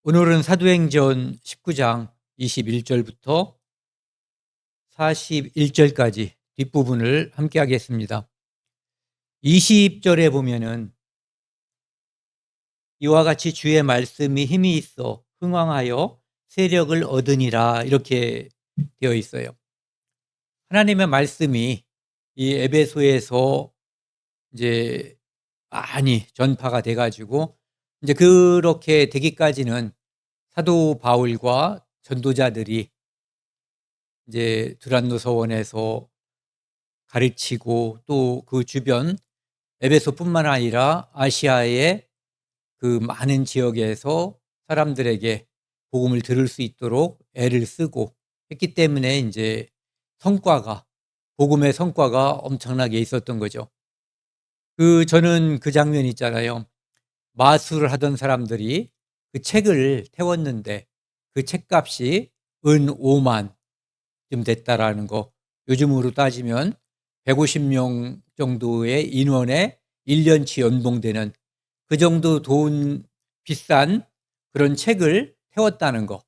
오늘은 사도행전 19장 21절부터 41절까지 뒷부분을 함께 하겠습니다. 20절에 보면은 이와 같이 주의 말씀이 힘이 있어 흥왕하여 세력을 얻으니라 이렇게 되어 있어요. 하나님의 말씀이 이 에베소에서 이제 많이 전파가 돼 가지고 이제 그렇게 되기까지는 사도 바울과 전도자들이 이제 두란노 서원에서 가르치고 또 그 주변 에베소뿐만 아니라 아시아의 그 많은 지역에서 사람들에게 복음을 들을 수 있도록 애를 쓰고 했기 때문에 이제 복음의 성과가 엄청나게 있었던 거죠. 저는 그 장면 있잖아요. 마술을 하던 사람들이 그 책을 태웠는데 그 책값이 은 5만 좀 됐다라는 거. 요즘으로 따지면 150명 정도의 인원에 1년치 연봉되는 그 정도 돈 비싼 그런 책을 태웠다는 거.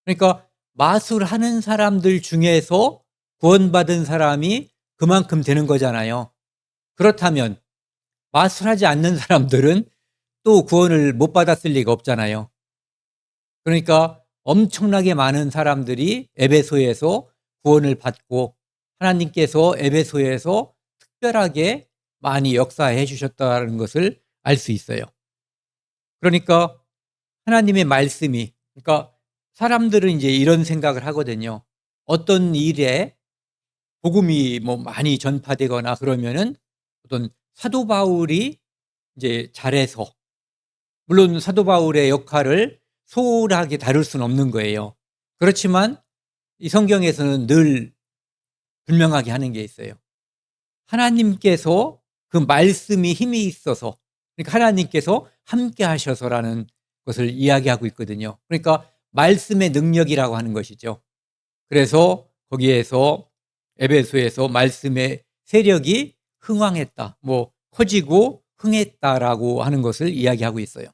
그러니까 마술하는 사람들 중에서 구원받은 사람이 그만큼 되는 거잖아요. 그렇다면 마술하지 않는 사람들은 또 구원을 못 받았을 리가 없잖아요. 그러니까 엄청나게 많은 사람들이 에베소에서 구원을 받고 하나님께서 에베소에서 특별하게 많이 역사해 주셨다는 것을 알 수 있어요. 그러니까 하나님의 말씀이, 그러니까 사람들은 이제 이런 생각을 하거든요. 어떤 일에 복음이 뭐 많이 전파되거나 그러면은 어떤 사도 바울이 이제 잘해서, 물론 사도 바울의 역할을 소홀하게 다룰 수는 없는 거예요. 그렇지만 이 성경에서는 늘 분명하게 하는 게 있어요. 하나님께서 그 말씀이 힘이 있어서, 그러니까 하나님께서 함께 하셔서라는 것을 이야기하고 있거든요. 그러니까 말씀의 능력이라고 하는 것이죠. 그래서 거기에서 에베소에서 말씀의 세력이 흥왕했다, 뭐 커지고 흥했다라고 하는 것을 이야기하고 있어요.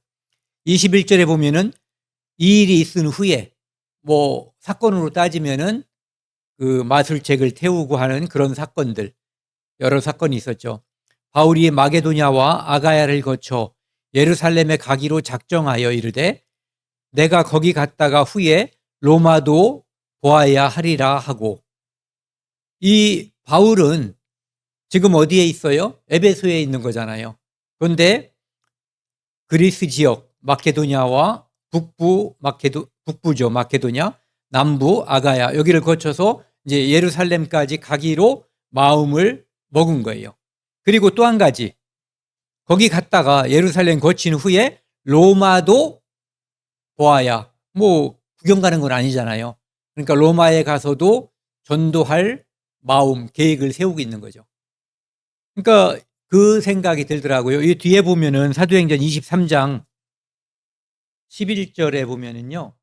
21절에 보면은 이 일이 있은 후에, 뭐 사건으로 따지면은 그 마술책을 태우고 하는 그런 사건들, 여러 사건이 있었죠. 바울이 마게도냐와 아가야를 거쳐 예루살렘에 가기로 작정하여 이르되 내가 거기 갔다가 후에 로마도 보아야 하리라 하고. 이 바울은 지금 어디에 있어요? 에베소에 있는 거잖아요. 그런데 그리스 지역 마케도냐와 북부죠, 마케도냐, 남부 아가야, 여기를 거쳐서 이제 예루살렘까지 가기로 마음을 먹은 거예요. 그리고 또 한 가지, 거기 갔다가 예루살렘 거친 후에 로마도 보아야, 뭐 구경 가는 건 아니잖아요. 그러니까 로마에 가서도 전도할 마음, 계획을 세우고 있는 거죠. 그러니까 그 생각이 들더라고요. 이 뒤에 보면은 사도행전 23장 11절에 보면은요,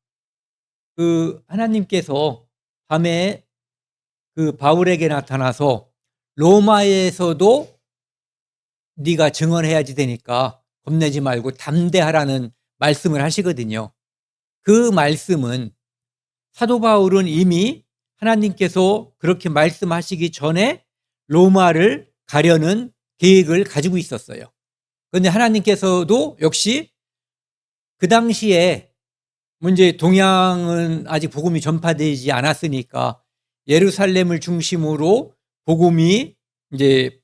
그 하나님께서 밤에 그 바울에게 나타나서 로마에서도 네가 증언해야지 되니까 겁내지 말고 담대하라는 말씀을 하시거든요. 그 말씀은 사도 바울은 이미 하나님께서 그렇게 말씀하시기 전에 로마를 가려는 계획을 가지고 있었어요. 그런데 하나님께서도 역시 그 당시에 문제, 동양은 아직 복음이 전파되지 않았으니까 예루살렘을 중심으로 복음이 이제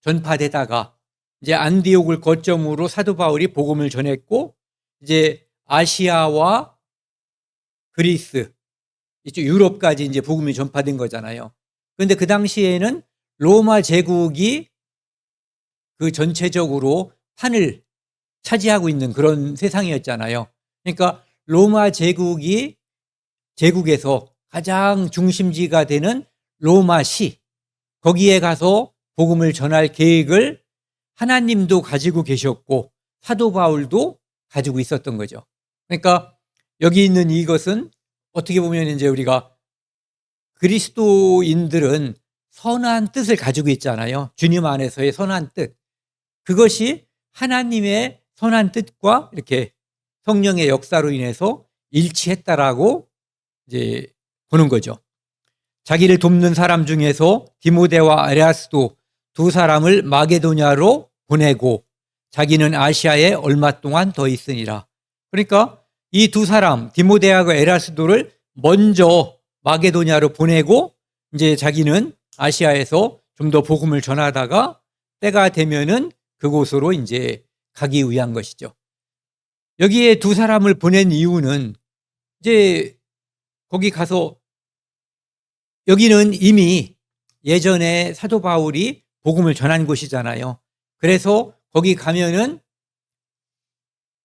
전파되다가 이제 안디옥을 거점으로 사도 바울이 복음을 전했고, 이제 아시아와 그리스, 이쪽 유럽까지 이제 복음이 전파된 거잖아요. 그런데 그 당시에는 로마 제국이 그 전체적으로 판을 차지하고 있는 그런 세상이었잖아요. 그러니까 로마 제국에서 가장 중심지가 되는 로마시, 거기에 가서 복음을 전할 계획을 하나님도 가지고 계셨고 사도 바울도 가지고 있었던 거죠. 그러니까 여기 있는 이것은 어떻게 보면 이제 우리가 그리스도인들은 선한 뜻을 가지고 있잖아요. 주님 안에서의 선한 뜻. 그것이 하나님의 선한 뜻과 이렇게 성령의 역사로 인해서 일치했다라고 이제 보는 거죠. 자기를 돕는 사람 중에서 디모데와 에라스도 두 사람을 마게도냐로 보내고 자기는 아시아에 얼마 동안 더 있으니라. 그러니까 이 두 사람 디모데하고 에라스도를 먼저 마게도냐로 보내고 이제 자기는 아시아에서 좀 더 복음을 전하다가 때가 되면은 그곳으로 이제 가기 위한 것이죠. 여기에 두 사람을 보낸 이유는 이제 거기 가서 여기는 이미 예전에 사도 바울이 복음을 전한 곳이잖아요. 그래서 거기 가면은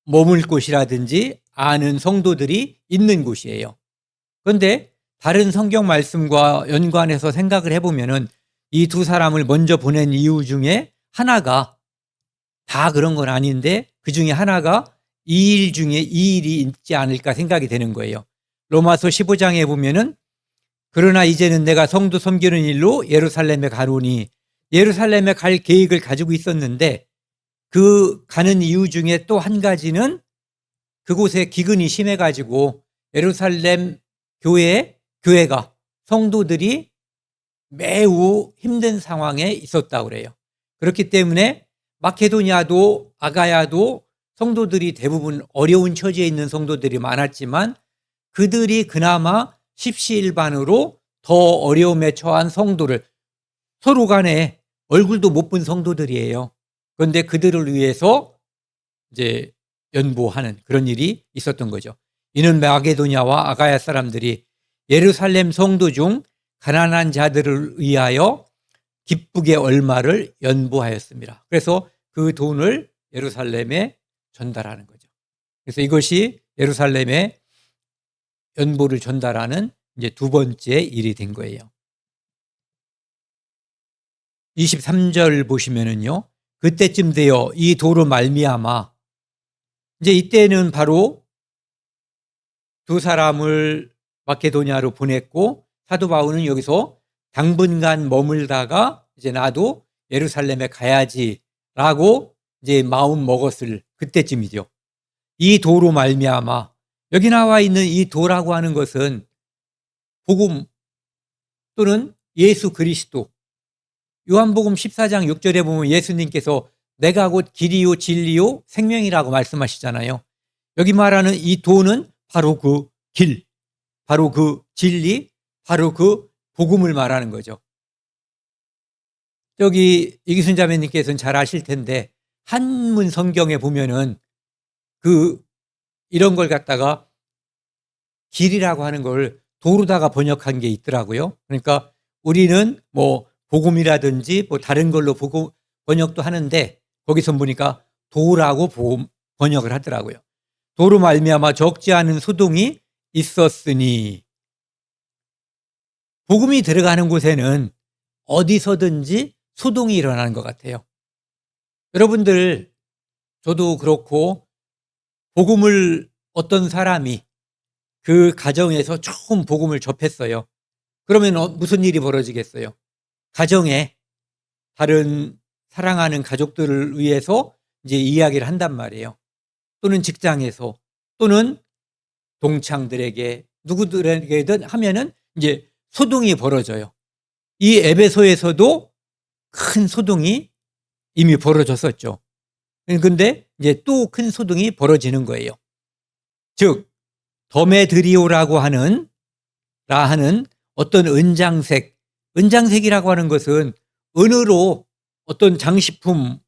머물 곳이라든지 아는 성도들이 있는 곳이에요. 그런데 다른 성경 말씀과 연관해서 생각을 해보면은 이 두 사람을 먼저 보낸 이유 중에 하나가 다 그런 건 아닌데 그 중에 하나가 이 일 중에 이 일이 있지 않을까 생각이 되는 거예요. 로마서 15장에 보면은 그러나 이제는 내가 성도 섬기는 일로 예루살렘에 가노니 예루살렘에 갈 계획을 가지고 있었는데 그 가는 이유 중에 또 한 가지는 그곳에 기근이 심해가지고 예루살렘 교회가 성도들이 매우 힘든 상황에 있었다고 그래요. 그렇기 때문에 마케도니아도 아가야도 성도들이 대부분 어려운 처지에 있는 성도들이 많았지만 그들이 그나마 십시일반으로 더 어려움에 처한 성도를 서로 간에 얼굴도 못 본 성도들이에요. 그런데 그들을 위해서 이제 연보하는 그런 일이 있었던 거죠. 이는 마게도냐와 아가야 사람들이 예루살렘 성도 중 가난한 자들을 위하여 기쁘게 얼마를 연보하였습니다. 그래서 그 돈을 예루살렘에 전달하는 거죠. 그래서 이것이 예루살렘에 연보를 전달하는 이제 두 번째 일이 된 거예요. 23절 보시면은요. 그때쯤 되어 이 도로 말미암아 이제 이때는 바로 두 사람을 마케도냐로 보냈고 사도 바울은 여기서 당분간 머물다가 이제 나도 예루살렘에 가야지라고 이제 마음 먹었을 그때쯤이죠. 이 도로 말미암아 여기 나와 있는 이 도라고 하는 것은 복음 또는 예수 그리스도 요한복음 14장 6절에 보면 예수님께서 내가 곧 길이요 진리요 생명이라고 말씀하시잖아요. 여기 말하는 이 도는 바로 그 길, 바로 그 진리, 바로 그 복음을 말하는 거죠. 여기 이기순 자매님께서는 잘 아실 텐데 한문 성경에 보면은 이런 걸 갖다가 길이라고 하는 걸 도로다가 번역한 게 있더라고요. 그러니까 우리는 뭐 복음이라든지 뭐 다른 걸로 번역도 하는데 거기서 보니까 도라고 번역을 하더라고요. 도로 말미암아 적지 않은 소동이 있었으니 복음이 들어가는 곳에는 어디서든지 소동이 일어나는 것 같아요. 여러분들 저도 그렇고 복음을 어떤 사람이 그 가정에서 처음 복음을 접했어요. 그러면 무슨 일이 벌어지겠어요? 가정에 다른 사랑하는 가족들을 위해서 이제 이야기를 한단 말이에요. 또는 직장에서 또는 동창들에게 누구들에게든 하면은 이제 소동이 벌어져요. 이 에베소에서도 큰 소동이 이미 벌어졌었죠. 그런데 이제 또 큰 소동이 벌어지는 거예요. 즉 더메드리오라고 하는 어떤 은장색이라고 하는 것은 은으로 어떤 장식품,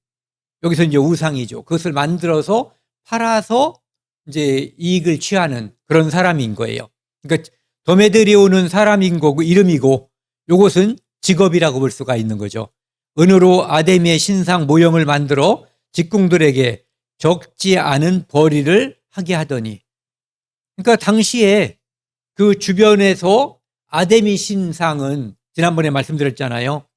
여기서 이제 우상이죠. 그것을 만들어서 팔아서 이제 이익을 취하는 그런 사람인 거예요. 그러니까 더메드리오는 사람인 거고 이름이고 이것은 직업이라고 볼 수가 있는 거죠. 은으로 아데미의 신상 모형을 만들어 직궁들에게 적지 않은 벌이를 하게 하더니, 그러니까 당시에 그 주변에서 아데미 신상은 지난번에 말씀드렸잖아요.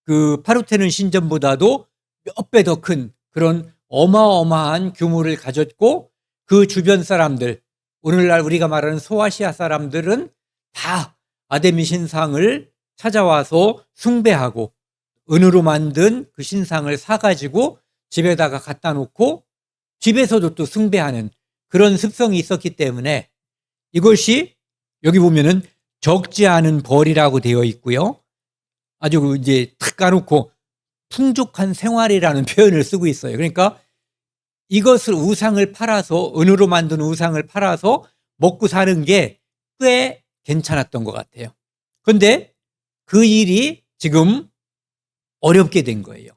그 파르테논 신전보다도 몇 배 더 큰 그런 어마어마한 규모를 가졌고 그 주변 사람들, 오늘날 우리가 말하는 소아시아 사람들은 다 아데미 신상을 찾아와서 숭배하고 은으로 만든 그 신상을 사가지고 집에다가 갖다 놓고 집에서도 또 숭배하는 그런 습성이 있었기 때문에 이것이 여기 보면은 적지 않은 벌이라고 되어 있고요. 아주 이제 탁 까놓고 풍족한 생활이라는 표현을 쓰고 있어요. 그러니까 이것을 우상을 팔아서, 은으로 만든 우상을 팔아서 먹고 사는 게 꽤 괜찮았던 것 같아요. 그런데 그 일이 지금 어렵게 된 거예요.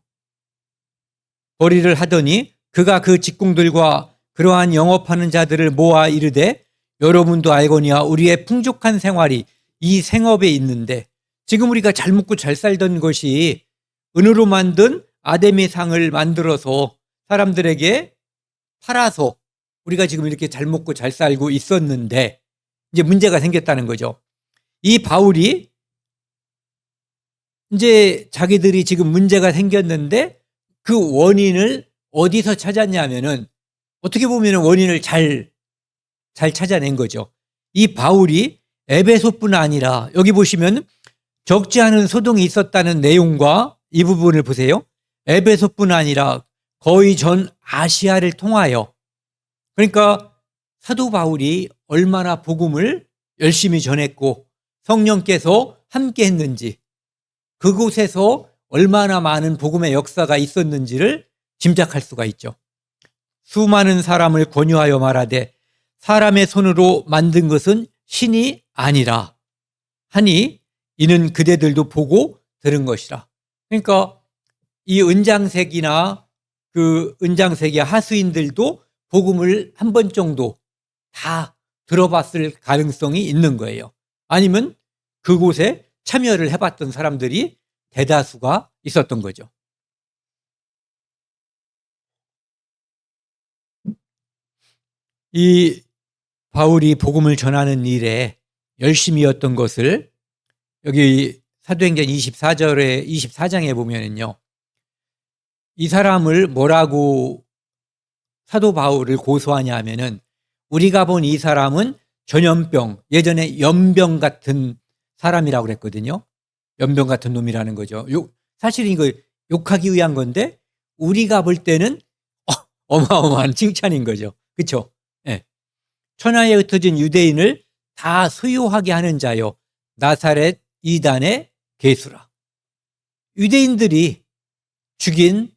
벌이를 하더니 그가 그 직공들과 그러한 영업하는 자들을 모아 이르되 여러분도 알거니와 우리의 풍족한 생활이 이 생업에 있는데, 지금 우리가 잘 먹고 잘 살던 것이 은으로 만든 아데미상을 만들어서 사람들에게 팔아서 우리가 지금 이렇게 잘 먹고 잘 살고 있었는데 이제 문제가 생겼다는 거죠. 이 바울이 이제 자기들이 지금 문제가 생겼는데 그 원인을 어디서 찾았냐면은, 어떻게 보면 원인을 잘 찾아낸 거죠. 이 바울이 에베소뿐 아니라 여기 보시면 적지 않은 소동이 있었다는 내용과 이 부분을 보세요. 에베소뿐 아니라 거의 전 아시아를 통하여, 그러니까 사도 바울이 얼마나 복음을 열심히 전했고 성령께서 함께 했는지, 그곳에서 얼마나 많은 복음의 역사가 있었는지를 짐작할 수가 있죠. 수많은 사람을 권유하여 말하되 사람의 손으로 만든 것은 신이 아니라 하니 이는 그대들도 보고 들은 것이라. 그러니까 이 은장색이나 그 은장색의 하수인들도 복음을 한 번 정도 다 들어봤을 가능성이 있는 거예요. 아니면 그곳에 참여를 해봤던 사람들이 대다수가 있었던 거죠. 이 바울이 복음을 전하는 일에 열심히였던 것을 여기 사도행전 24장에 보면은요, 이 사람을 뭐라고 사도 바울을 고소하냐 하면은, 우리가 본 이 사람은 전염병, 예전에 연병 같은 사람이라고 그랬거든요. 연병 같은 놈이라는 거죠. 사실 이거 욕하기 위한 건데 우리가 볼 때는 어마어마한 칭찬인 거죠. 그렇죠? 네. 천하에 흩어진 유대인을 다 소유하게 하는 자요 나사렛 이단의 괴수라. 유대인들이 죽인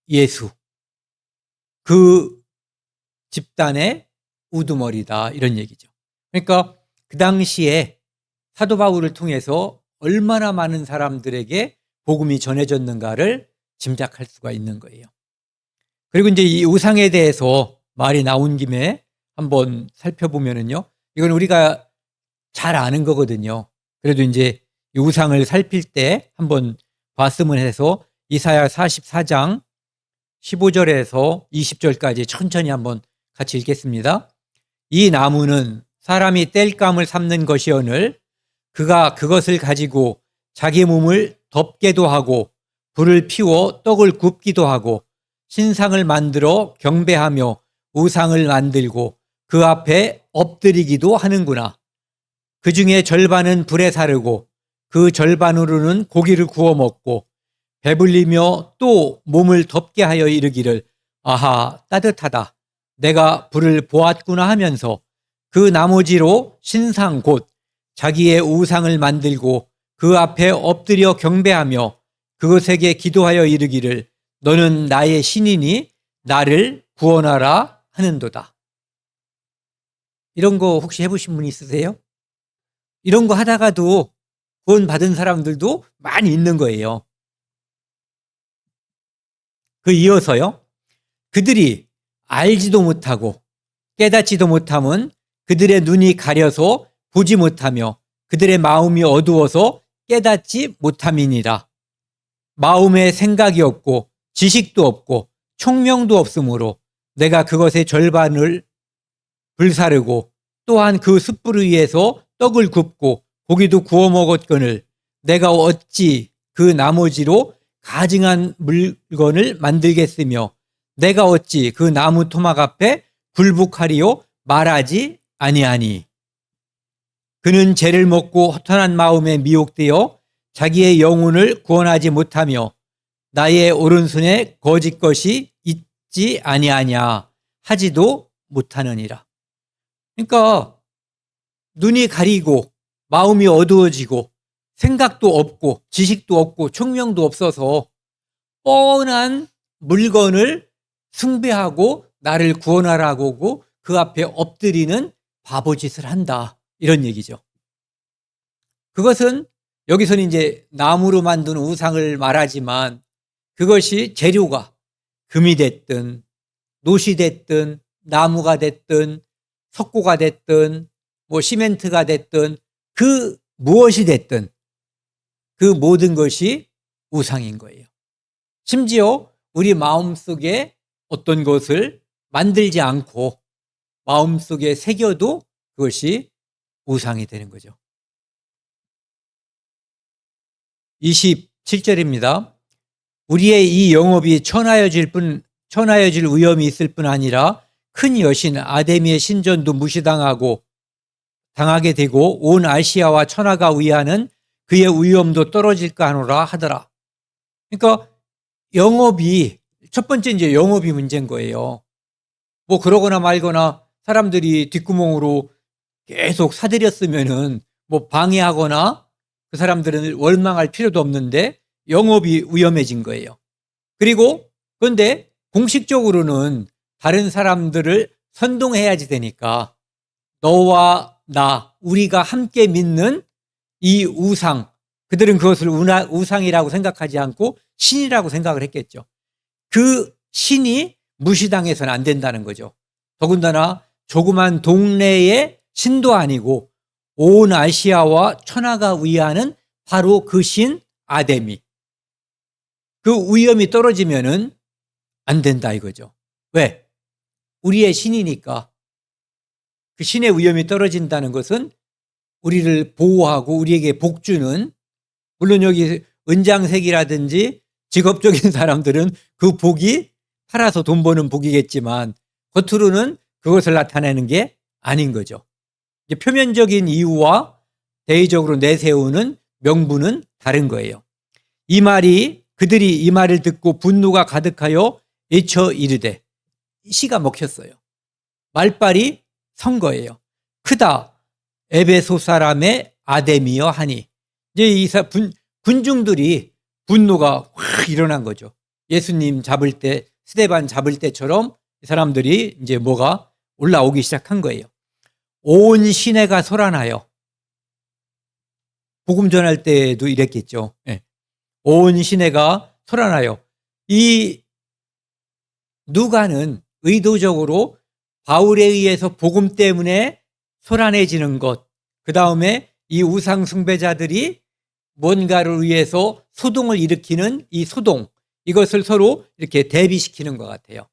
예수, 그 집단의 우두머리다, 이런 얘기죠. 그러니까 그 당시에 사도 바울을 통해서 얼마나 많은 사람들에게 복음이 전해졌는가를 짐작할 수가 있는 거예요. 그리고 이제 이 우상에 대해서 말이 나온 김에 한번 살펴보면은요, 이건 우리가 잘 아는 거거든요. 그래도 이제 이 우상을 살필 때 한번 봤으면 해서 이사야 44장 15절에서 20절까지 천천히 한번 같이 읽겠습니다. 이 나무는 사람이 땔감을 삼는 것이오늘 그가 그것을 가지고 자기 몸을 덮게도 하고 불을 피워 떡을 굽기도 하고 신상을 만들어 경배하며 우상을 만들고 그 앞에 엎드리기도 하는구나. 그 중에 절반은 불에 사르고 그 절반으로는 고기를 구워 먹고 배불리며 또 몸을 덮게 하여 이르기를 아하 따뜻하다 내가 불을 보았구나 하면서 그 나머지로 신상 곧 자기의 우상을 만들고 그 앞에 엎드려 경배하며 그것에게 기도하여 이르기를 너는 나의 신이니 나를 구원하라 하는도다. 이런 거 혹시 해보신 분 있으세요? 이런 거 하다가도 구원 받은 사람들도 많이 있는 거예요. 그 이어서요, 그들이 알지도 못하고 깨닫지도 못하면 그들의 눈이 가려서 보지 못하며 그들의 마음이 어두워서 깨닫지 못함이니라. 마음에 생각이 없고 지식도 없고 총명도 없으므로 내가 그것의 절반을 불사르고 또한 그 숯불 위에서 떡을 굽고 고기도 구워 먹었거늘 내가 어찌 그 나머지로 가증한 물건을 만들겠으며 내가 어찌 그 나무 토막 앞에 굴복하리요 말하지 아니하니. 그는 죄를 먹고 허탄한 마음에 미혹되어 자기의 영혼을 구원하지 못하며 나의 오른손에 거짓 것이 있지 아니하냐. 하지도 못하느니라. 그러니까 눈이 가리고 마음이 어두워지고 생각도 없고 지식도 없고 총명도 없어서 뻔한 물건을 숭배하고 나를 구원하라고 하고 그 앞에 엎드리는 바보짓을 한다, 이런 얘기죠. 그것은 여기서는 이제 나무로 만든 우상을 말하지만 그것이 재료가 금이 됐든 노시 됐든 나무가 됐든 석고가 됐든 뭐 시멘트가 됐든 그 무엇이 됐든 그 모든 것이 우상인 거예요. 심지어 우리 마음속에 어떤 것을 만들지 않고 마음속에 새겨도 그것이 우상이 되는 거죠. 27절입니다. 우리의 이 영업이 천하여질 위험이 있을 뿐 아니라 큰 여신 아데미의 신전도 당하게 되고 온 아시아와 천하가 위하는 그의 위엄도 떨어질까 하노라 하더라. 그러니까 영업이 첫 번째 이제 영업이 문제인 거예요. 뭐 그러거나 말거나 사람들이 뒷구멍으로 계속 사들였으면은 뭐 방해하거나 그 사람들은 원망할 필요도 없는데 영업이 위험해진 거예요. 그리고 그런데 공식적으로는 다른 사람들을 선동해야지 되니까 너와 나, 우리가 함께 믿는 이 우상, 그들은 그것을 우상이라고 생각하지 않고 신이라고 생각을 했겠죠. 그 신이 무시당해서는 안 된다는 거죠. 더군다나 조그만 동네의 신도 아니고 온 아시아와 천하가 위하는 바로 그 신 아데미. 그 위엄이 떨어지면은 안 된다 이거죠. 왜? 우리의 신이니까. 그 신의 위엄이 떨어진다는 것은 우리를 보호하고 우리에게 복 주는, 물론 여기 은장색이라든지 직업적인 사람들은 그 복이 팔아서 돈 버는 복이겠지만 겉으로는 그것을 나타내는 게 아닌 거죠. 표면적인 이유와 대의적으로 내세우는 명분은 다른 거예요. 그들이 이 말을 듣고 분노가 가득하여 외쳐 이르되, 시가 먹혔어요. 말빨이 선 거예요. 크다 에베소 사람의 아데미여 하니, 이제 이 군중들이 분노가 확 일어난 거죠. 예수님 잡을 때, 스데반 잡을 때처럼 이 사람들이 이제 뭐가 올라오기 시작한 거예요. 온 시내가 소란하여, 복음 전할 때도 이랬겠죠. 네. 온 시내가 소란하여, 이 누가는 의도적으로 바울에 의해서 복음 때문에 소란해지는 것, 그 다음에 이 우상 숭배자들이 뭔가를 위해서 소동을 일으키는 이 소동, 이것을 서로 이렇게 대비시키는 것 같아요.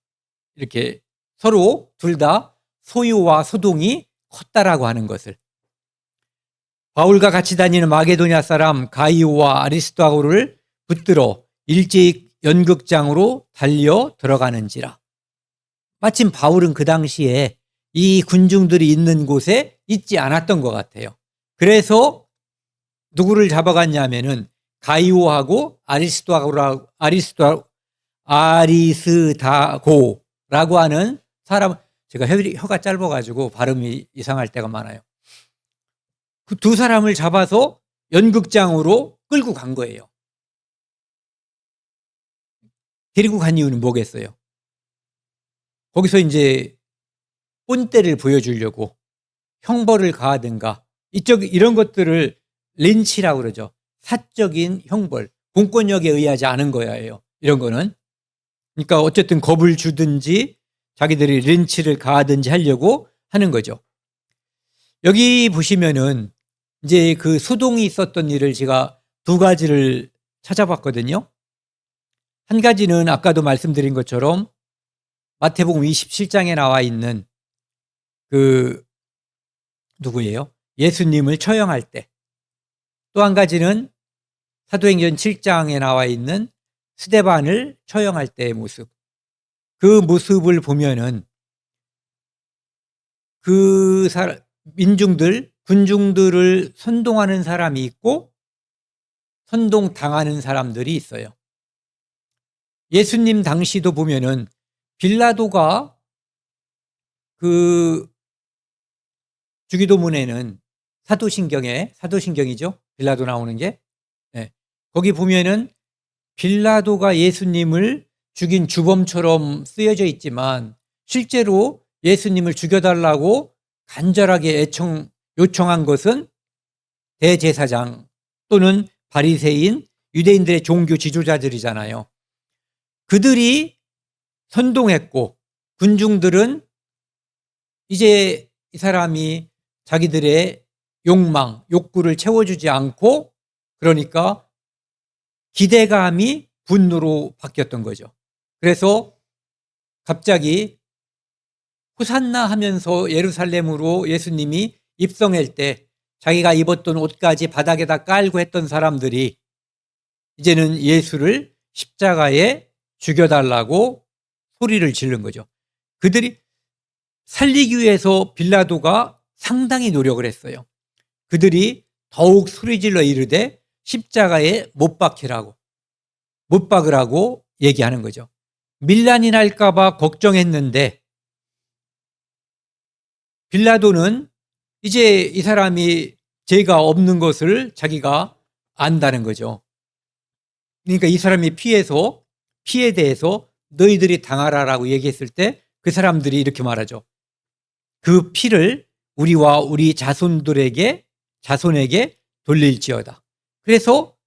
이렇게 서로 둘 다 소유와 소동이 컸다라고 하는 것을. 바울과 같이 다니는 마게도냐 사람 가이오와 아리스도아고를 붙들어 일제히 연극장으로 달려 들어가는지라. 마침 바울은 그 당시에 이 군중들이 있는 곳에 있지 않았던 것 같아요. 그래서 누구를 잡아갔냐면은 가이오하고 아리스다고라고 하는 사람, 제가 혀가 짧아가지고 발음이 이상할 때가 많아요. 그 두 사람을 잡아서 연극장으로 끌고 간 거예요. 데리고 간 이유는 뭐겠어요? 거기서 이제 본때를 보여주려고 형벌을 가하든가, 이런 것들을 린치라고 그러죠. 사적인 형벌, 공권력에 의하지 않은 거예요. 이런 거는. 그러니까 어쨌든 겁을 주든지 자기들이 린치를 가하든지 하려고 하는 거죠. 여기 보시면은 이제 그 소동이 있었던 일을 제가 두 가지를 찾아봤거든요. 한 가지는 아까도 말씀드린 것처럼 마태복음 27장에 나와 있는 그 누구예요? 예수님을 처형할 때. 또 한 가지는 사도행전 7장에 나와 있는 스데반을 처형할 때의 모습. 그 모습을 보면은 그 군중들을 선동하는 사람이 있고 선동당하는 사람들이 있어요. 예수님 당시도 보면은 빌라도가 그 주기도문에는 사도신경이죠. 빌라도 나오는 게. 네. 거기 보면은 빌라도가 예수님을 죽인 주범처럼 쓰여져 있지만 실제로 예수님을 죽여달라고 간절하게 요청한 것은 대제사장 또는 바리새인, 유대인들의 종교 지도자들이잖아요. 그들이 선동했고 군중들은 이제 이 사람이 자기들의 욕구를 채워주지 않고 그러니까 기대감이 분노로 바뀌었던 거죠. 그래서 갑자기 호산나 하면서 예루살렘으로 예수님이 입성할 때 자기가 입었던 옷까지 바닥에다 깔고 했던 사람들이 이제는 예수를 십자가에 죽여달라고 소리를 지른 거죠. 그들이 살리기 위해서 빌라도가 상당히 노력을 했어요. 그들이 더욱 소리질러 이르되 십자가에 못 박으라고 얘기하는 거죠. 밀란이 날까 봐 걱정했는데 빌라도는 이제 이 사람이 죄가 없는 것을 자기가 안다는 거죠. 그러니까 이 사람이 피에 대해서 너희들이 당하라라고 얘기했을 때 그 사람들이 이렇게 말하죠. 그 피를 우리와 우리 자손에게 돌릴지어다. 그래서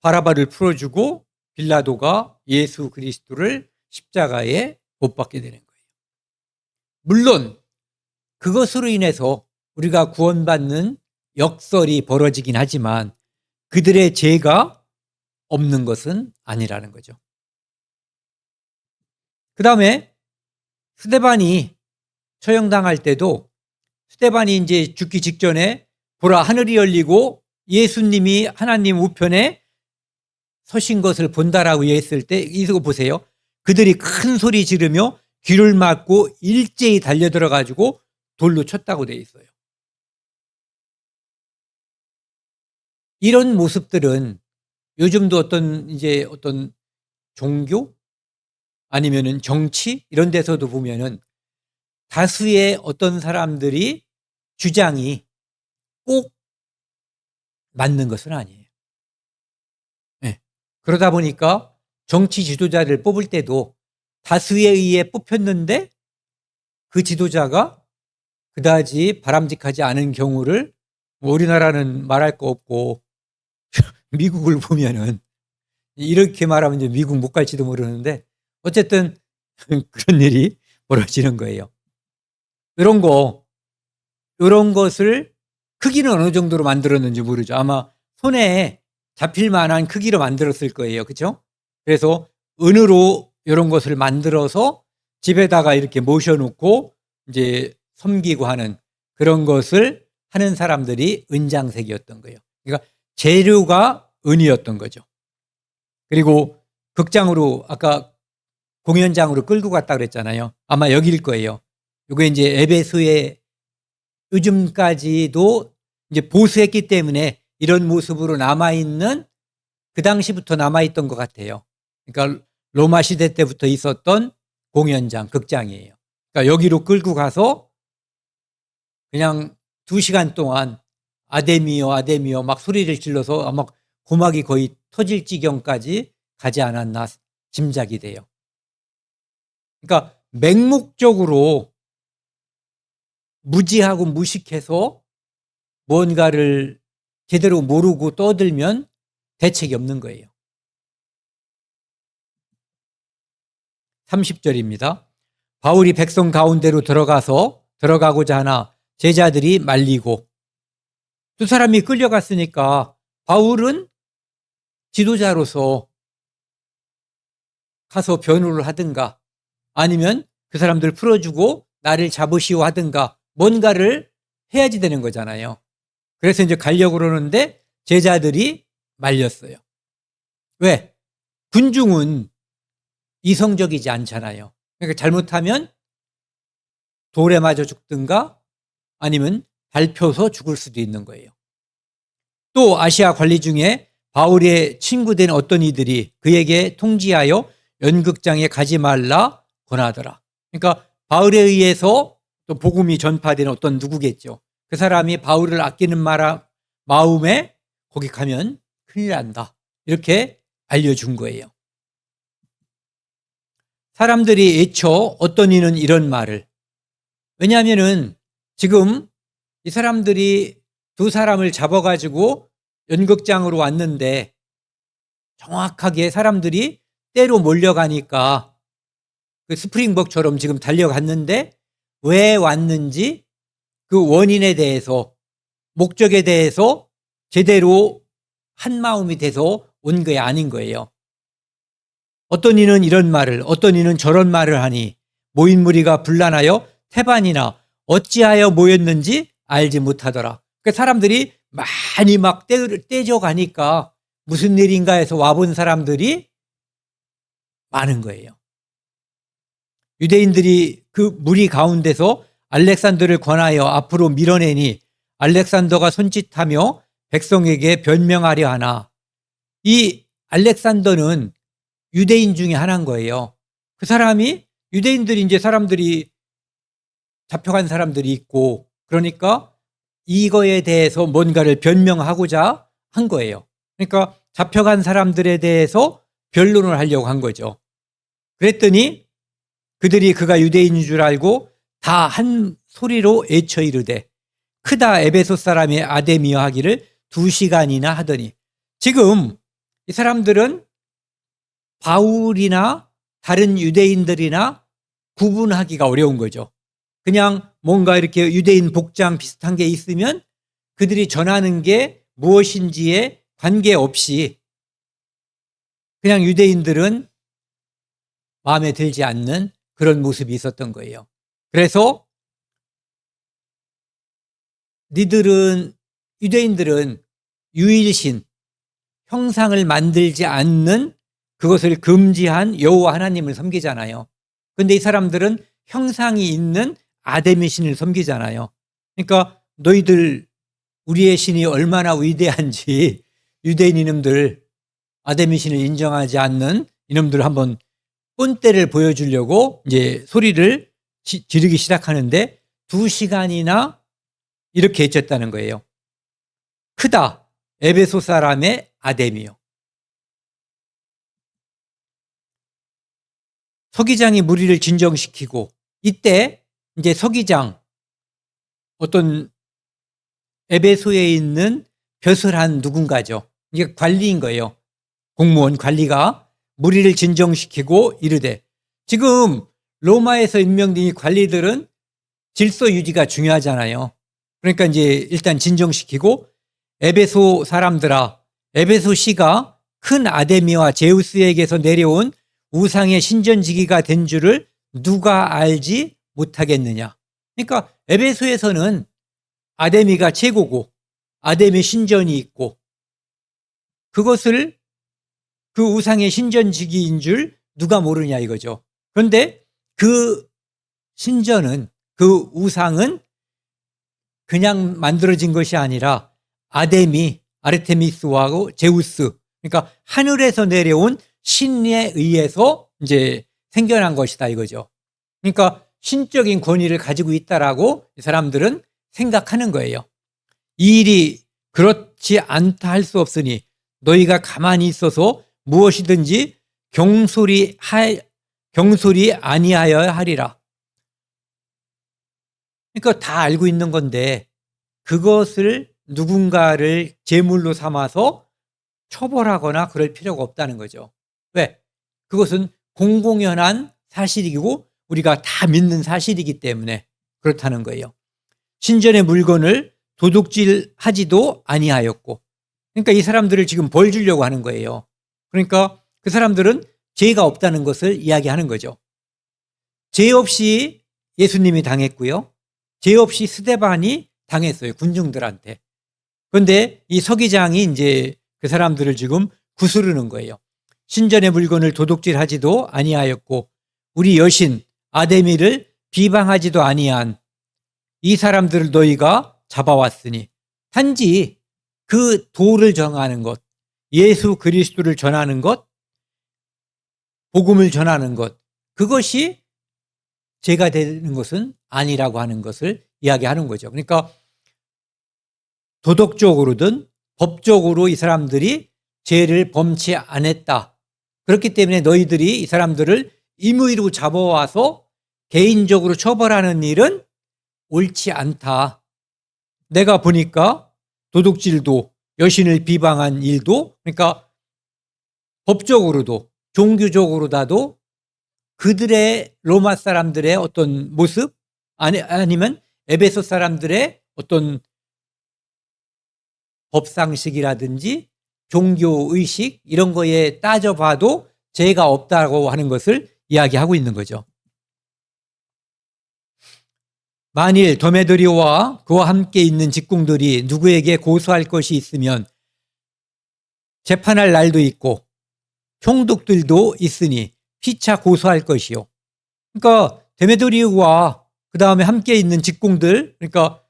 바라바를 풀어주고 빌라도가 예수 그리스도를 십자가에 못 박게 되는 거예요. 물론 그것으로 인해서 우리가 구원받는 역설이 벌어지긴 하지만 그들의 죄가 없는 것은 아니라는 거죠. 그 다음에 스데반이 처형당할 때도 스데반이 이제 죽기 직전에 보라 하늘이 열리고 예수님이 하나님 우편에 서신 것을 본다라고 했을 때 이거 보세요. 그들이 큰 소리 지르며 귀를 막고 일제히 달려들어 가지고 돌로 쳤다고 되어 있어요. 이런 모습들은 요즘도 어떤 종교 아니면은 정치 이런 데서도 보면은 다수의 어떤 사람들이 주장이 꼭 맞는 것은 아니에요. 네. 그러다 보니까 정치 지도자를 뽑을 때도 다수에 의해 뽑혔는데 그 지도자가 그다지 바람직하지 않은 경우를 우리나라는 말할 거 없고 미국을 보면은 이렇게 말하면 이제 미국 못 갈지도 모르는데 어쨌든 그런 일이 벌어지는 거예요. 이런 것을 크기는 어느 정도로 만들었는지 모르죠. 아마 손에 잡힐 만한 크기로 만들었을 거예요. 그렇죠? 그래서 은으로 이런 것을 만들어서 집에다가 이렇게 모셔놓고 이제 섬기고 하는 그런 것을 하는 사람들이 은장색이었던 거예요. 그러니까 재료가 은이었던 거죠. 그리고 극장으로 아까 공연장으로 끌고 갔다 그랬잖아요. 아마 여기일 거예요. 이게 이제 에베소에 요즘까지도 이제 보수했기 때문에 이런 모습으로 남아있는 그 당시부터 남아있던 것 같아요. 그러니까 로마 시대 때부터 있었던 공연장, 극장이에요. 그러니까 여기로 끌고 가서 그냥 2시간 동안 아데미오 막 소리를 질러서 아마 고막이 거의 터질 지경까지 가지 않았나 짐작이 돼요. 그러니까 맹목적으로 무지하고 무식해서 뭔가를 제대로 모르고 떠들면 대책이 없는 거예요. 30절입니다. 바울이 백성 가운데로 들어가고자 하나 제자들이 말리고 두 사람이 끌려갔으니까 바울은 지도자로서 가서 변호를 하든가 아니면 그 사람들 풀어주고 나를 잡으시오 하든가 뭔가를 해야지 되는 거잖아요. 그래서 이제 가려고 그러는데 제자들이 말렸어요. 왜? 군중은 이성적이지 않잖아요. 그러니까 잘못하면 돌에 맞아 죽든가 아니면 밟혀서 죽을 수도 있는 거예요. 또 아시아 관리 중에 바울의 친구된 어떤 이들이 그에게 통지하여 연극장에 가지 말라 권하더라. 그러니까 바울에 의해서 또 복음이 전파된 어떤 누구겠죠. 그 사람이 바울을 아끼는 마음에 거기 가면 큰일 난다. 이렇게 알려준 거예요. 사람들이 애초 어떤 이는 이런 말을, 왜냐하면은 지금 이 사람들이 두 사람을 잡아가지고 연극장으로 왔는데 정확하게 사람들이 때로 몰려가니까 그 스프링복처럼 지금 달려갔는데 왜 왔는지 그 원인에 대해서, 목적에 대해서 제대로 한 마음이 돼서 온 게 아닌 거예요. 어떤 이는 이런 말을, 어떤 이는 저런 말을 하니 모인 무리가 분란하여 태반이나 어찌하여 모였는지 알지 못하더라. 그러니까 사람들이 많이 막 떼져가니까 무슨 일인가 해서 와본 사람들이 많은 거예요. 유대인들이 그 무리 가운데서 알렉산더를 권하여 앞으로 밀어내니 알렉산더가 손짓하며 백성에게 변명하려 하나, 이 알렉산더는 유대인 중에 하나인 거예요. 그 사람이, 유대인들이 이제 사람들이 잡혀간 사람들이 있고, 그러니까 이거에 대해서 뭔가를 변명하고자 한 거예요. 그러니까 잡혀간 사람들에 대해서 변론을 하려고 한 거죠. 그랬더니 그들이 그가 유대인인 줄 알고 다 한 소리로 애쳐 이르되 크다 에베소 사람의 아데미어 하기를 2시간이나 하더니, 지금 이 사람들은 바울이나 다른 유대인들이나 구분하기가 어려운 거죠. 그냥 뭔가 이렇게 유대인 복장 비슷한 게 있으면 그들이 전하는 게 무엇인지에 관계없이 그냥 유대인들은 마음에 들지 않는 그런 모습이 있었던 거예요. 그래서 유대인들은 유일신, 형상을 만들지 않는 그것을 금지한 여호와 하나님을 섬기잖아요. 그런데 이 사람들은 형상이 있는 아데미 신을 섬기잖아요. 그러니까 너희들 우리의 신이 얼마나 위대한지 유대인 이놈들, 아데미 신을 인정하지 않는 이놈들 한번 꼰대를 보여주려고 이제 소리를 지르기 시작하는데 2시간이나 이렇게 해쳤다는 거예요. 크다 에베소 사람의 아데미요. 서기장이 무리를 진정시키고, 이때 이제 서기장, 어떤 에베소에 있는 벼슬한 누군가죠. 이게 관리인 거예요. 공무원 관리가 무리를 진정시키고 이르되, 지금 로마에서 임명된 이 관리들은 질서 유지가 중요하잖아요. 그러니까 이제 일단 진정시키고, 에베소 사람들아, 에베소시가 큰 아데미와 제우스에게서 내려온 우상의 신전지기가 된 줄을 누가 알지 못하겠느냐. 그러니까 에베소에서는 아데미가 최고고 아데미 신전이 있고, 그것을 그 우상의 신전지기인 줄 누가 모르냐 이거죠. 그런데 그 신전은, 그 우상은 그냥 만들어진 것이 아니라 아데미, 아르테미스하고 제우스, 그러니까 하늘에서 내려온 신에 의해서 이제 생겨난 것이다 이거죠. 그러니까 신적인 권위를 가지고 있다라고 이 사람들은 생각하는 거예요. 이 일이 그렇지 않다 할 수 없으니 너희가 가만히 있어서 무엇이든지 경솔이 아니하여야 하리라. 그러니까 다 알고 있는 건데 그것을 누군가를 제물로 삼아서 처벌하거나 그럴 필요가 없다는 거죠. 왜? 그것은 공공연한 사실이고 우리가 다 믿는 사실이기 때문에 그렇다는 거예요. 신전의 물건을 도둑질하지도 아니하였고, 그러니까 이 사람들을 지금 벌 주려고 하는 거예요. 그러니까 그 사람들은 죄가 없다는 것을 이야기하는 거죠. 죄 없이 예수님이 당했고요. 죄 없이 스데반이 당했어요. 군중들한테. 그런데 이 서기장이 이제 그 사람들을 지금 구스르는 거예요. 신전의 물건을 도둑질하지도 아니하였고 우리 여신 아데미를 비방하지도 아니한 이 사람들을 너희가 잡아왔으니 단지 그 도를 정하는 것, 예수 그리스도를 전하는 것, 복음을 전하는 것, 그것이 죄가 되는 것은 아니라고 하는 것을 이야기하는 거죠. 그러니까 도덕적으로든 법적으로 이 사람들이 죄를 범치 않았다. 그렇기 때문에 너희들이 이 사람들을 임의로 잡아와서 개인적으로 처벌하는 일은 옳지 않다. 내가 보니까 도둑질도 여신을 비방한 일도 그러니까 법적으로도 종교적으로다도 그들의 로마 사람들의 어떤 모습 아니면 에베소 사람들의 어떤 법상식이라든지 종교의식 이런 거에 따져봐도 죄가 없다고 하는 것을 이야기하고 있는 거죠. 만일 데메드리오와 그와 함께 있는 직공들이 누구에게 고소할 것이 있으면 재판할 날도 있고 총독들도 있으니 피차 고소할 것이요. 그러니까 데메드리오와 그 다음에 함께 있는 직공들 그러니까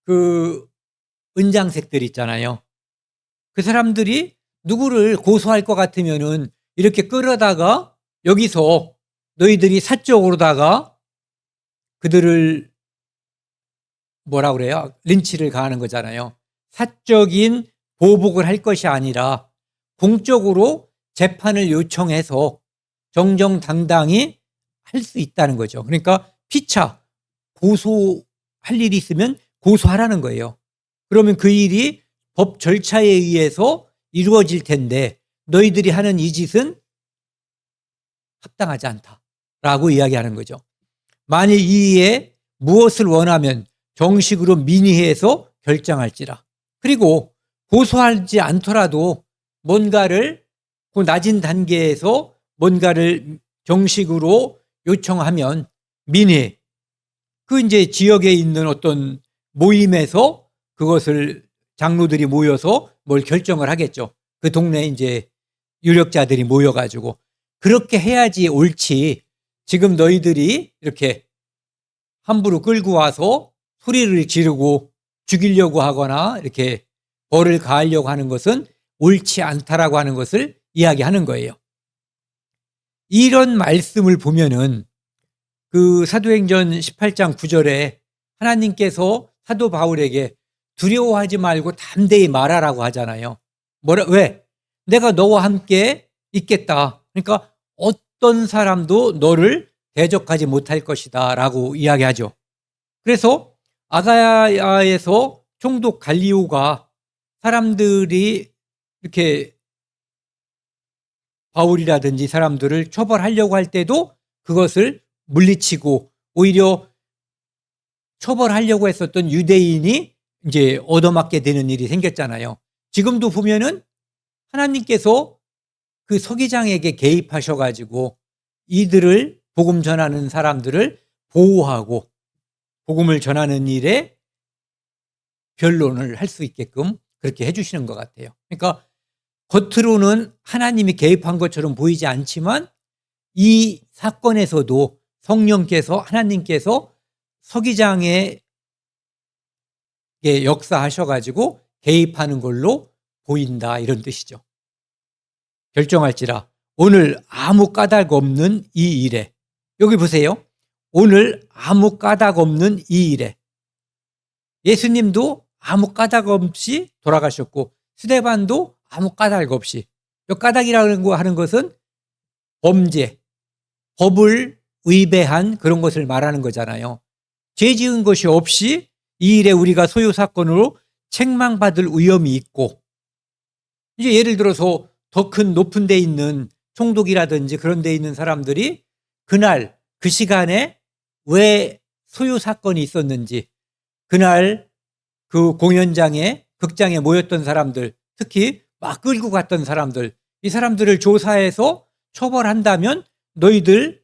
그 은장색들 있잖아요. 그 사람들이 누구를 고소할 것 같으면은 이렇게 끌어다가 여기서 너희들이 사적으로다가 그들을 뭐라 그래요? 린치를 가하는 거잖아요. 사적인 보복을 할 것이 아니라 공적으로 재판을 요청해서 정정당당히 할 수 있다는 거죠. 그러니까 피차 고소할 일이 있으면 고소하라는 거예요. 그러면 그 일이 법 절차에 의해서 이루어질 텐데 너희들이 하는 이 짓은 합당하지 않다라고 이야기하는 거죠. 만일 이에 무엇을 원하면 정식으로 민의해서 결정할지라. 그리고 고소하지 않더라도 뭔가를 그 낮은 단계에서 뭔가를 정식으로 요청하면 민의 그 이제 지역에 있는 어떤 모임에서 그것을 장로들이 모여서 뭘 결정을 하겠죠. 그 동네에 이제 유력자들이 모여가지고 그렇게 해야지 옳지. 지금 너희들이 이렇게 함부로 끌고 와서 소리를 지르고 죽이려고 하거나 이렇게 벌을 가하려고 하는 것은 옳지 않다라고 하는 것을 이야기하는 거예요. 이런 말씀을 보면은 그 사도행전 18장 9절에 하나님께서 사도 바울에게 두려워하지 말고 담대히 말하라고 하잖아요. 왜? 내가 너와 함께 있겠다. 그러니까 어떤 사람도 너를 대적하지 못할 것이다 라고 이야기하죠. 그래서 아가야에서 총독 갈리오가 사람들이 이렇게 바울이라든지 사람들을 처벌하려고 할 때도 그것을 물리치고 오히려 처벌하려고 했었던 유대인이 이제 얻어맞게 되는 일이 생겼잖아요. 지금도 보면은 하나님께서 그 서기장에게 개입하셔가지고 이들을 복음 전하는 사람들을 보호하고 복음을 전하는 일에 변론을 할 수 있게끔 그렇게 해주시는 것 같아요. 그러니까 겉으로는 하나님이 개입한 것처럼 보이지 않지만 이 사건에서도 성령께서 하나님께서 서기장에 역사하셔가지고 개입하는 걸로 보인다 이런 뜻이죠. 결정할지라 오늘 아무 까닭 없는 이 일에 여기 보세요. 오늘 아무 까닭 없는 이 일에 예수님도 아무 까닭 없이 돌아가셨고 스데반도 아무 까닭 없이 까닭이라는 거 하는 것은 범죄, 법을 위배한 그런 것을 말하는 거잖아요. 죄 지은 것이 없이 이 일에 우리가 소요 사건으로 책망받을 위험이 있고 이제 예를 들어서 더 큰 높은 데 있는 총독이라든지 그런 데 있는 사람들이 그날 그 시간에 왜 소요 사건이 있었는지 그날 그 공연장에 극장에 모였던 사람들 특히 막 끌고 갔던 사람들 이 사람들을 조사해서 처벌한다면 너희들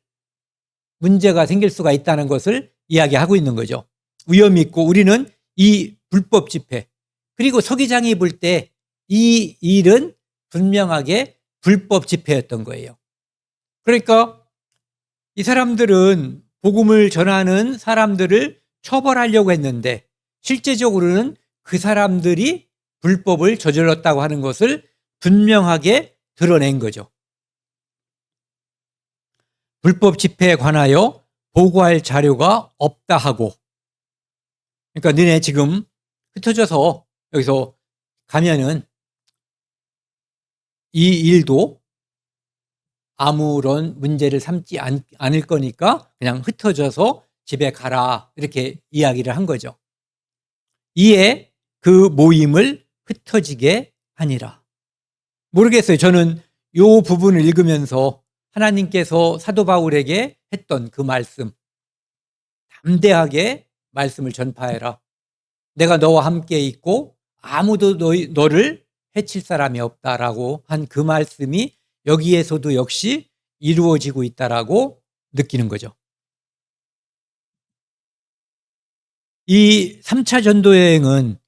문제가 생길 수가 있다는 것을 이야기하고 있는 거죠. 위험이 있고 우리는 이 불법 집회 그리고 서기장이 볼 때 이 일은 분명하게 불법 집회였던 거예요. 그러니까 이 사람들은 복음을 전하는 사람들을 처벌하려고 했는데 실제적으로는 그 사람들이 불법을 저질렀다고 하는 것을 분명하게 드러낸 거죠. 불법 집회에 관하여 보고할 자료가 없다 하고, 그러니까 너네 지금 흩어져서 여기서 가면은 이 일도 아무런 문제를 삼지 않을 거니까 그냥 흩어져서 집에 가라, 이렇게 이야기를 한 거죠. 이에 그 모임을 흩어지게 하니라. 모르겠어요. 저는 이 부분을 읽으면서 하나님께서 사도 바울에게 했던 그 말씀, 담대하게 말씀을 전파해라. 내가 너와 함께 있고 아무도 너를 해칠 사람이 없다라고 한 그 말씀이 여기에서도 역시 이루어지고 있다라고 느끼는 거죠. 이 3차 전도 여행은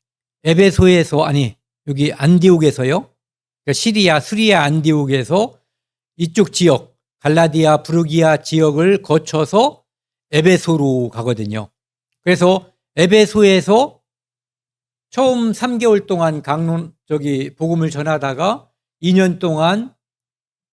에베소에서, 아니 여기 안디옥에서요, 시리아 수리아 안디옥에서 이쪽 지역 갈라디아 부르기아 지역을 거쳐서 에베소로 가거든요. 그래서 에베소에서 처음 3개월 동안 복음을 전하다가 2년 동안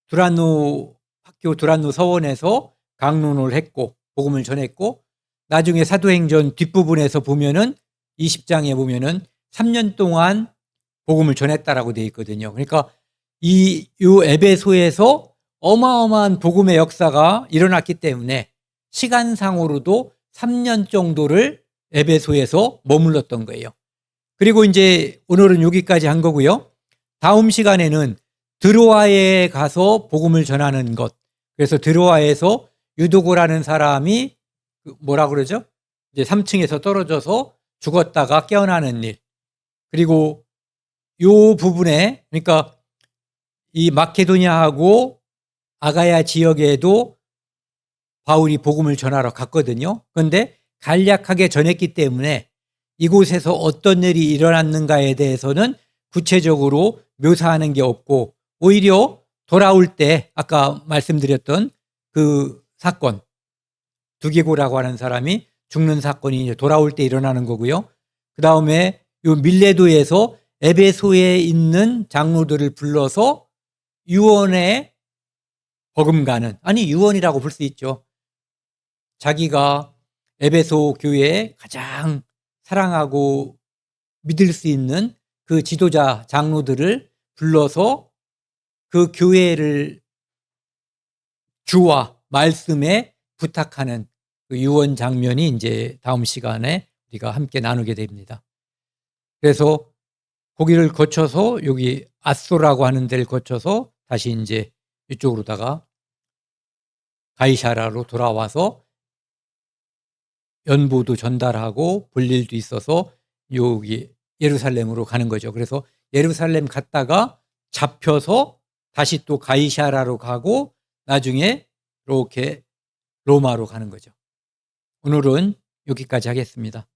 두란노 서원에서 강론을 했고 복음을 전했고, 나중에 사도행전 뒷부분에서 보면은 20장에 보면은 3년 동안 복음을 전했다라고 되어 있거든요. 그러니까 이 에베소에서 어마어마한 복음의 역사가 일어났기 때문에 시간상으로도 3년 정도를 에베소에서 머물렀던 거예요. 그리고 이제 오늘은 여기까지 한 거고요. 다음 시간에는 드로아에 가서 복음을 전하는 것. 그래서 드로아에서 유도고라는 사람이 뭐라 그러죠? 이제 3층에서 떨어져서 죽었다가 깨어나는 일. 그리고 요 부분에, 그러니까 이 마케도니아하고 아가야 지역에도 바울이 복음을 전하러 갔거든요. 그런데 간략하게 전했기 때문에 이곳에서 어떤 일이 일어났는가에 대해서는 구체적으로 묘사하는 게 없고, 오히려 돌아올 때 아까 말씀드렸던 그 사건, 두개고라고 하는 사람이 죽는 사건이 이제 돌아올 때 일어나는 거고요. 그 다음에 요 밀레도에서 에베소에 있는 장로들을 불러서 유언에 버금가는, 아니 유언이라고 볼 수 있죠. 자기가 에베소 교회에 가장 사랑하고 믿을 수 있는 그 지도자 장로들을 불러서 그 교회를 주와 말씀에 부탁하는 그 유언 장면이 이제 다음 시간에 우리가 함께 나누게 됩니다. 그래서 거기를 거쳐서 여기 아소라고 하는 데를 거쳐서 다시 이제 이쪽으로다가 가이사라로 돌아와서 연보도 전달하고 볼 일도 있어서 여기 예루살렘으로 가는 거죠. 그래서 예루살렘 갔다가 잡혀서 다시 또 가이사라로 가고 나중에 이렇게 로마로 가는 거죠. 오늘은 여기까지 하겠습니다.